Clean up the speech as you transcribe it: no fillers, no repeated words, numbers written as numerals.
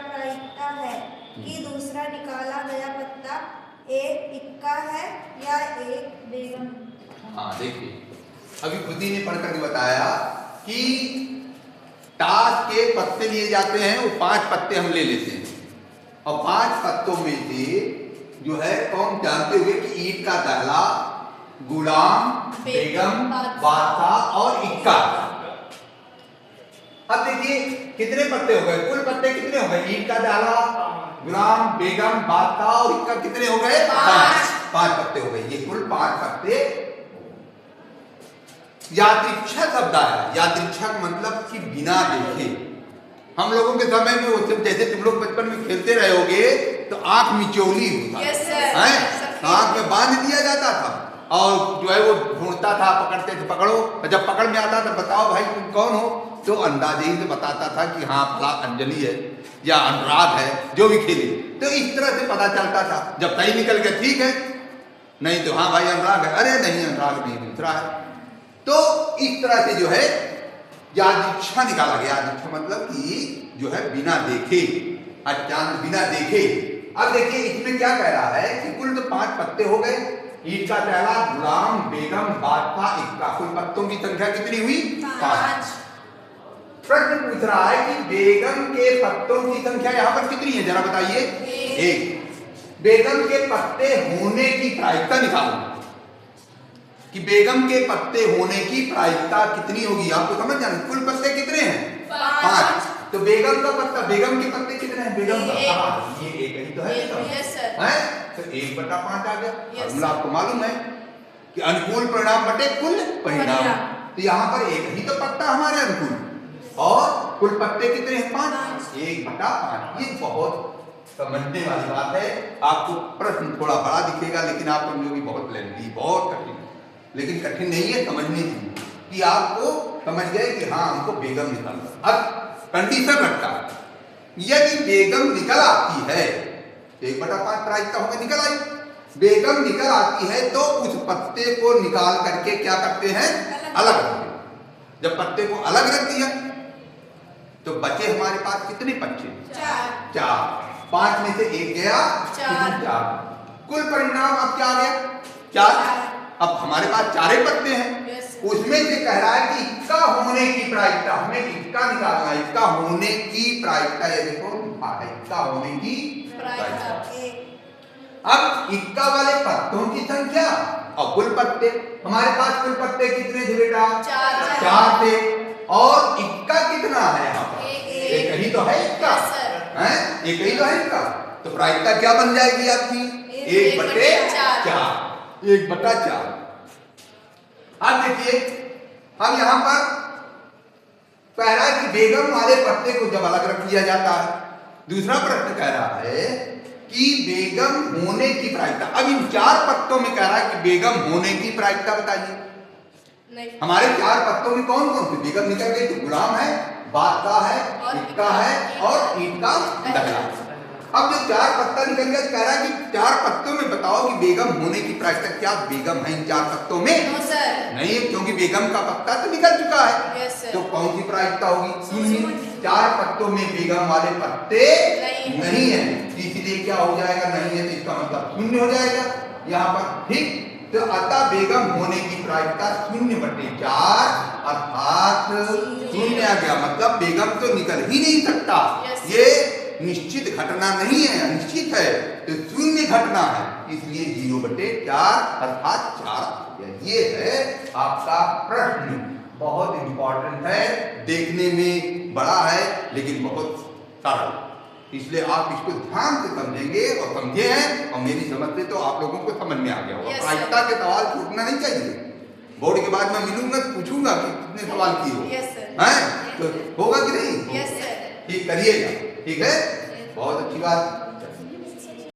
प्रायिकता है कि दूसरा निकाला गया पत्ता एक इक्का है या एक बेगम? हाँ देखिए, अभी खुदी ने पढ़ करके बताया कि ताश के पत्ते लिए जाते हैं, वो 5 पत्ते हम ले लेते हैं और 5 पत्तों में से जो है कौन जानते हुए कि ईट का दहला, गुलाम, बेगम, बादशाह और इक्का। अब देखिए कितने पत्ते हो गए, कुल पत्ते कितने हो गए? ईट का दहला, गुलाम, बेगम, बादशाह और इक्का कितने हो गए? 5 पत्ते हो गए। ये कुल 5 पत्ते। यादृच्छा शब्द आया, यादृच्छा मतलब कि बिना देखे। हम लोगों के समय में वो जब जैसे तुम लोग बचपन में खेलते रहे होगे तो आंख मिचौली होता है, आंख में बांध दिया जाता था और जो है वो ढूंढता था, पकड़ते थे, पकड़ो, और जब पकड़ में आता था बताओ भाई तुम कौन हो, तो अंदाजे ही से बताता था कि हाँ फला अंजलि है या अनुराग है, जो भी खेले। तो इस तरह से पता चलता था। जब सही निकल गया ठीक है, नहीं तो हाँ भाई अनुराग है, अरे नहीं अनुराग नहीं दूसरा है। तो इस तरह से जो है यादृच्छा निकाला गया। यादृच्छा मतलब कि जो है बिना देखे, अचानक बिना देखे। अब देखिए इसमें क्या कह रहा है कि कुल तो 5 पत्ते हो गए। ईट का दहला, गुलाम, बेगम, बादशाह, इक्का, कुल पत्तों की संख्या कितनी हुई? 5। प्रश्न पूछ रहा है कि बेगम के पत्तों की संख्या यहाँ पर कितनी है, जरा बताइए। 1। बेगम के पत्ते होने की प्रायिकता निकालो कि बेगम के पत्ते होने की प्रायिकता कितनी होगी, आपको समझ जाना। कुल पत्ते कितने हैं? 5। तो बेगम का पत्ता, बेगम के पत्ते कितने हैं? बेगम का ये एक ही तो है, तो 1/5 आ गया। फॉर्मूला आपको मालूम है कि अनुकूल परिणाम बटे कुल परिणाम। तो यहाँ पर एक ही तो पत्ता हमारे अनुकूल और कुल पत्ते कितने हैं? 5। 1/5। ये बहुत समझने वाली बात है। आपको प्रश्न थोड़ा बड़ा दिखेगा लेकिन आप समझोगे बहुत लेंथी, बहुत कठिन, लेकिन कठिन नहीं है समझने की, कि आपको समझ गए कि हाँ हमको बेगम निकालना। अब कंडीशन रखता है, यदि बेगम निकल आती है 1/5 प्रायिकता होकर निकल आई, बेगम निकल आती है तो उस पत्ते को निकाल करके क्या करते हैं? अलग रखते हैं। जब पत्ते को अलग रख दिया तो बचे हमारे पास कितने पत्ते? 4। 5 में से 1 गया, 4। कुल परिणाम अब क्या आ गया? 4। अब हमारे पास 4 पत्ते हैं, उसमें से कह रहा है कि इक्का होने की प्रायिकता, हमें इक्का निकालना है। इक्का होने की प्रायिकता ये देखो, इक्का होने की प्रायिकता। अब इक्का वाले पत्तों की संख्या और कुल पत्ते, हमारे पास कुल पत्ते कितने थे बेटा? 4 थे और इक्का कितना है यहाँ पर? एक ही तो है इक्का, है एक ही तो है इक्का। तो प्रायिकता क्या बन जाएगी आपकी? 1/4। 1/4। अब देखिए हम यहाँ पर कह रहा है कि बेगम वाले पत्ते को जब अलग रख दिया जाता है। दूसरा प्रश्न कह रहा है कि बेगम होने की प्रायिकता। अब इन 4 पत्तों में कह रहा है कि बेगम होने की प्रायिकता बताइए। हमारे 4 पत्तों में कौन कौन थे? बेगम निकल गई तो गुलाम है, बादशाह है, इक्का है और ईट का दहला। अब जो 4 पत्ता निकल गया कह रहा है कि 4 पत्तों में बताओ कि बेगम होने की प्रायिकता। क्या बेगम है इन 4 पत्तों में? नहीं, क्योंकि बेगम का पत्ता तो निकल चुका है। तो कौन सी प्रायिकता होगी? 0। 4 पत्तों में बेगम वाले पत्ते नहीं है, इसलिए क्या हो जाएगा? नहीं है तो इसका मतलब 0 हो जाएगा यहाँ पर। ठीक, तो अतः बेगम होने की प्रायिकता 0/4 अर्थात 0 आ गया। मतलब बेगम तो निकल ही नहीं सकता, ये निश्चित घटना नहीं है, अनिश्चित है, तो 0 घटना है, इसलिए 0/4 अर्थात 4। ये है आपका प्रश्न। बहुत इंपॉर्टेंट है, देखने में बड़ा है लेकिन बहुत सरल, इसलिए आप इसको ध्यान से समझेंगे और समझे हैं और मेरी समझ से तो आप लोगों को समझ में आ गया होगा। प्रायिकता के सवाल छूटना नहीं चाहिए। बोर्ड के बाद मैं मिलूंगा तो पूछूंगा कि कितने सवाल किए हो, हैं तो होगा कि नहीं? ठीक करिएगा, ठीक है, बहुत अच्छी बात।